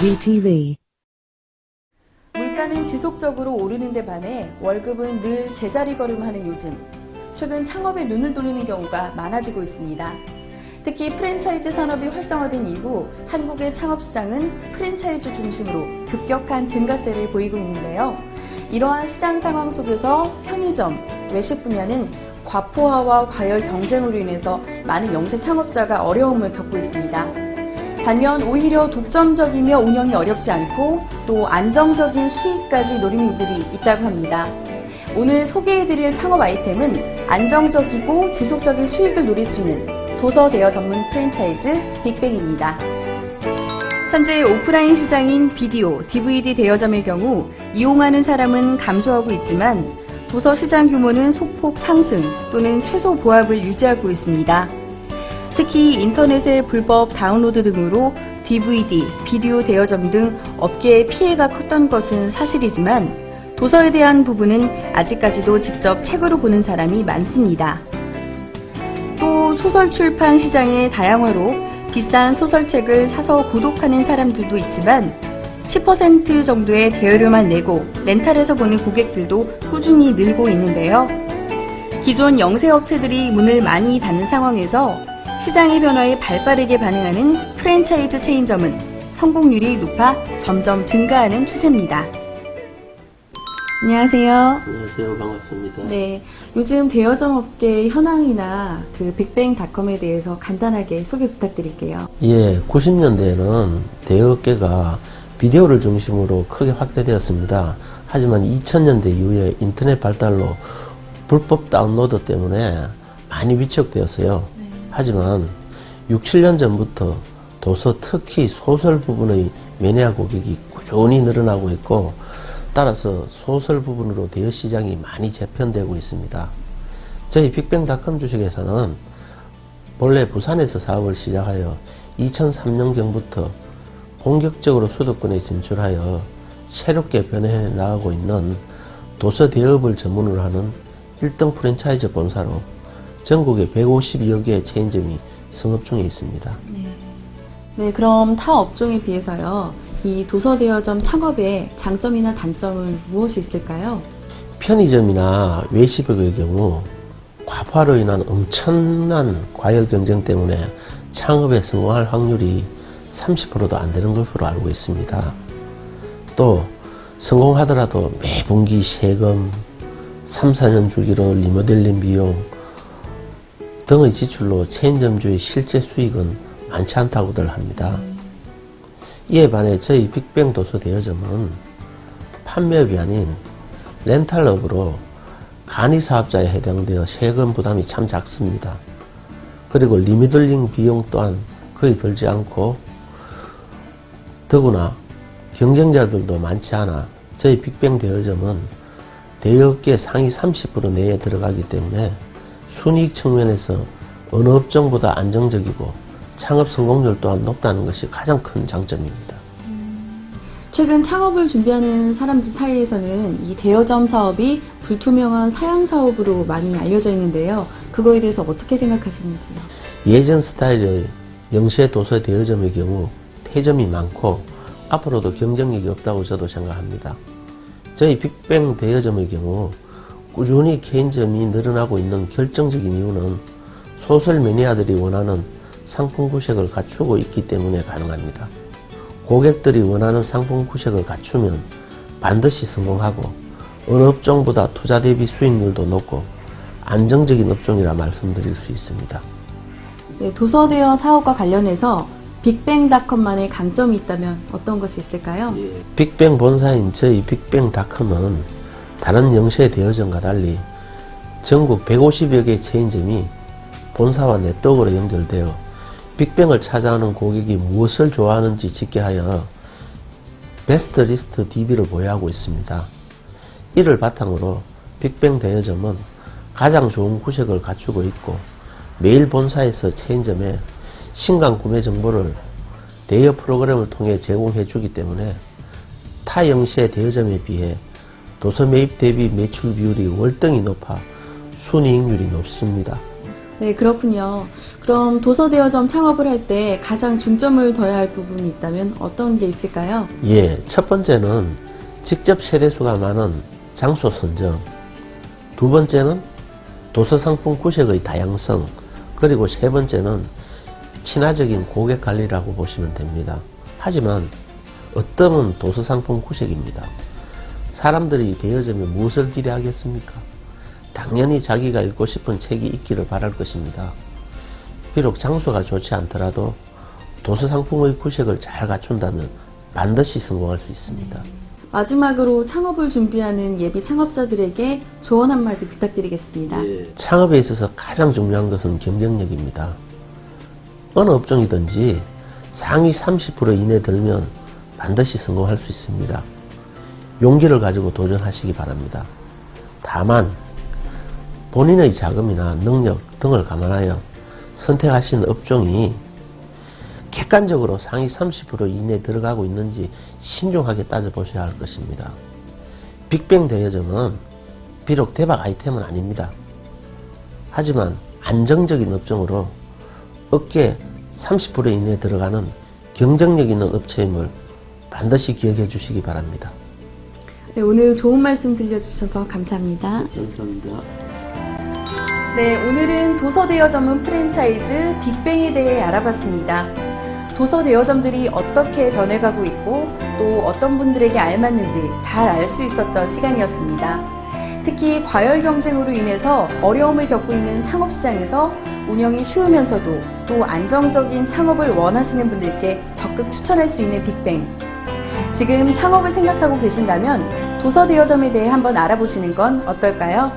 VTV. 물가는 지속적으로 오르는 데 반해 월급은 늘 제자리 걸음하는 요즘, 최근 창업에 눈을 돌리는 경우가 많아지고 있습니다. 특히 프랜차이즈 산업이 활성화된 이후 한국의 창업 시장은 프랜차이즈 중심으로 급격한 증가세를 보이고 있는데요. 이러한 시장 상황 속에서 편의점, 외식 분야는 과포화와 과열 경쟁으로 인해서 많은 영세 창업자가 어려움을 겪고 있습니다. 반면 오히려 독점적이며 운영이 어렵지 않고 또 안정적인 수익까지 노리는 이들이 있다고 합니다. 오늘 소개해드릴 창업 아이템은 안정적이고 지속적인 수익을 누릴 수 있는 도서 대여 전문 프랜차이즈 빅뱅입니다. 현재 오프라인 시장인 비디오, DVD 대여점의 경우 이용하는 사람은 감소하고 있지만 도서 시장 규모는 소폭 상승 또는 최소 보합을 유지하고 있습니다. 특히 인터넷의 불법 다운로드 등으로 DVD, 비디오 대여점 등 업계의 피해가 컸던 것은 사실이지만 도서에 대한 부분은 아직까지도 직접 책으로 보는 사람이 많습니다. 또 소설 출판 시장의 다양화로 비싼 소설책을 사서 구독하는 사람들도 있지만 10% 정도의 대여료만 내고 렌탈해서 보는 고객들도 꾸준히 늘고 있는데요. 기존 영세업체들이 문을 많이 닫는 상황에서 시장의 변화에 발빠르게 반응하는 프랜차이즈 체인점은 성공률이 높아 점점 증가하는 추세입니다. 안녕하세요. 안녕하세요. 반갑습니다. 네, 요즘 대여점 업계의 현황이나 빅뱅닷컴에 대해서 간단하게 소개 부탁드릴게요. 예, 90년대에는 대여업계가 비디오를 중심으로 크게 확대되었습니다. 하지만 2000년대 이후에 인터넷 발달로 불법 다운로드 때문에 많이 위축되었어요. 하지만 6, 7년 전부터 도서, 특히 소설 부분의 매니아 고객이 꾸준히 늘어나고 있고, 따라서 소설 부분으로 대여 시장이 많이 재편되고 있습니다. 저희 빅뱅닷컴 주식회사는 본래 부산에서 사업을 시작하여 2003년경부터 본격적으로 수도권에 진출하여 새롭게 변해 나가고 있는 도서 대여업을 전문으로 하는 1등 프랜차이즈 본사로 전국에 152여 개의 체인점이 성업 중에 있습니다. 네, 그럼 타 업종에 비해서요, 이 도서 대여점 창업의 장점이나 단점은 무엇이 있을까요? 편의점이나 외식의 경우 과파로 인한 엄청난 과열 경쟁 때문에 창업에 성공할 확률이 30%도 안 되는 것으로 알고 있습니다. 또 성공하더라도 매 분기 세금, 3, 4년 주기로 리모델링 비용 등의 지출로 체인점주의 실제 수익은 많지 않다고들 합니다. 이에 반해 저희 빅뱅 도서 대여점은 판매업이 아닌 렌탈업으로 간이 사업자에 해당되어 세금 부담이 참 작습니다. 그리고 리모델링 비용 또한 거의 들지 않고, 더구나 경쟁자들도 많지 않아 저희 빅뱅 대여점은 대여업계 상위 30% 내에 들어가기 때문에 순이익 측면에서 어느 업종보다 안정적이고 창업 성공률 또한 높다는 것이 가장 큰 장점입니다. 최근 창업을 준비하는 사람들 사이에서는 이 대여점 사업이 불투명한 사양 사업으로 많이 알려져 있는데요. 그거에 대해서 어떻게 생각하시는지요? 예전 스타일의 영세 도서 대여점의 경우 폐점이 많고 앞으로도 경쟁력이 없다고 저도 생각합니다. 저희 빅뱅 대여점의 경우 꾸준히 개인점이 늘어나고 있는 결정적인 이유는 소설 매니아들이 원하는 상품 구색을 갖추고 있기 때문에 가능합니다. 고객들이 원하는 상품 구색을 갖추면 반드시 성공하고 어느 업종보다 투자 대비 수익률도 높고 안정적인 업종이라 말씀드릴 수 있습니다. 네, 도서 대여 사업과 관련해서 빅뱅닷컴만의 강점이 있다면 어떤 것이 있을까요? 빅뱅 본사인 저희 빅뱅닷컴은 다른 영세 대여점과 달리 전국 150여 개 체인점이 본사와 네트워크로 연결되어 빅뱅을 찾아오는 고객이 무엇을 좋아하는지 집계하여 베스트 리스트 DB를 보유하고 있습니다. 이를 바탕으로 빅뱅 대여점은 가장 좋은 구색을 갖추고 있고 매일 본사에서 체인점에 신간 구매 정보를 대여 프로그램을 통해 제공해 주기 때문에 타 영세 대여점에 비해 도서 매입 대비 매출 비율이 월등히 높아 순이익률이 높습니다. 네, 그렇군요. 그럼 도서대여점 창업을 할 때 가장 중점을 둬야 할 부분이 있다면 어떤 게 있을까요? 예, 첫 번째는 직접 세대수가 많은 장소 선정, 두 번째는 도서 상품 구색의 다양성, 그리고 세 번째는 친화적인 고객 관리라고 보시면 됩니다. 하지만 어떤 도서 상품 구색입니다. 사람들이 대여점에 무엇을 기대하겠습니까? 당연히 자기가 읽고 싶은 책이 있기를 바랄 것입니다. 비록 장소가 좋지 않더라도 도서 상품의 구색을 잘 갖춘다면 반드시 성공할 수 있습니다. 마지막으로 창업을 준비하는 예비 창업자들에게 조언 한마디 부탁드리겠습니다. 창업에 있어서 가장 중요한 것은 경쟁력입니다. 어느 업종이든지 상위 30% 이내 들면 반드시 성공할 수 있습니다. 용기를 가지고 도전하시기 바랍니다. 다만 본인의 자금이나 능력 등을 감안하여 선택하신 업종이 객관적으로 상위 30% 이내에 들어가고 있는지 신중하게 따져보셔야 할 것입니다. 빅뱅 대여점은 비록 대박 아이템은 아닙니다. 하지만 안정적인 업종으로 업계 30% 이내에 들어가는 경쟁력 있는 업체임을 반드시 기억해 주시기 바랍니다. 네, 오늘 좋은 말씀 들려주셔서 감사합니다. 감사합니다. 네, 오늘은 도서대여점은 프랜차이즈 빅뱅에 대해 알아봤습니다. 도서대여점들이 어떻게 변해가고 있고 또 어떤 분들에게 알맞는지 잘 알 수 있었던 시간이었습니다. 특히 과열 경쟁으로 인해서 어려움을 겪고 있는 창업시장에서 운영이 쉬우면서도 또 안정적인 창업을 원하시는 분들께 적극 추천할 수 있는 빅뱅. 지금 창업을 생각하고 계신다면 도서대여점에 대해 한번 알아보시는 건 어떨까요?